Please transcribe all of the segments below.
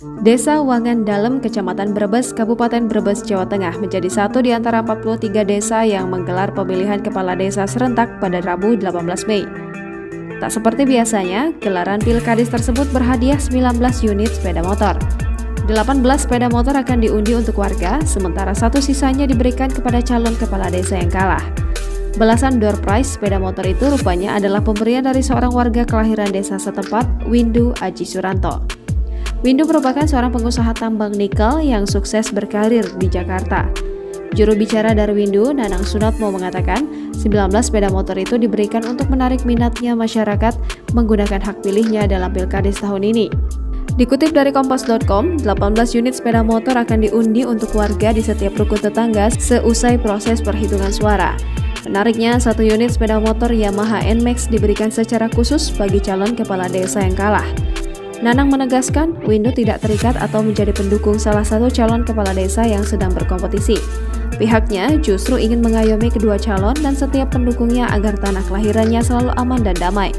Desa Wangan Dalem, Kecamatan Brebes, Kabupaten Brebes, Jawa Tengah menjadi satu di antara 43 desa yang menggelar pemilihan kepala desa serentak pada Rabu 18 Mei. Tak seperti biasanya, gelaran Pilkades tersebut berhadiah 19 unit sepeda motor. 18 sepeda motor akan diundi untuk warga, sementara satu sisanya diberikan kepada calon kepala desa yang kalah. Belasan door prize sepeda motor itu rupanya adalah pemberian dari seorang warga kelahiran desa setempat, Windu Aji Suranto. Windu merupakan seorang pengusaha tambang nikel yang sukses berkarir di Jakarta. Juru bicara dari Windu, Nanang Sunatmo, mengatakan 19 sepeda motor itu diberikan untuk menarik minatnya masyarakat menggunakan hak pilihnya dalam Pilkades tahun ini. Dikutip dari Kompas.com, 18 unit sepeda motor akan diundi untuk warga di setiap rukun tetangga seusai proses perhitungan suara. Menariknya, satu unit sepeda motor Yamaha NMAX diberikan secara khusus bagi calon kepala desa yang kalah. Nanang menegaskan, Windu tidak terikat atau menjadi pendukung salah satu calon kepala desa yang sedang berkompetisi. Pihaknya justru ingin mengayomi kedua calon dan setiap pendukungnya agar tanah kelahirannya selalu aman dan damai.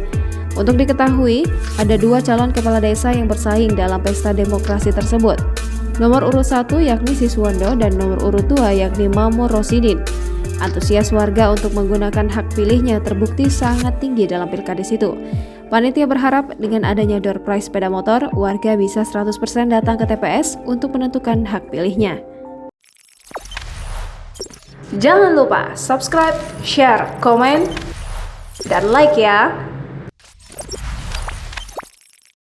Untuk diketahui, ada dua calon kepala desa yang bersaing dalam pesta demokrasi tersebut. Nomor urut 1 yakni Siswondo dan nomor urut 2 yakni Mamur Rosidin. Antusias warga untuk menggunakan hak pilihnya terbukti sangat tinggi dalam Pilkades itu. Panitia berharap dengan adanya door prize sepeda motor, warga bisa 100% datang ke TPS untuk menentukan hak pilihnya. Jangan lupa subscribe, share, komen, dan like ya!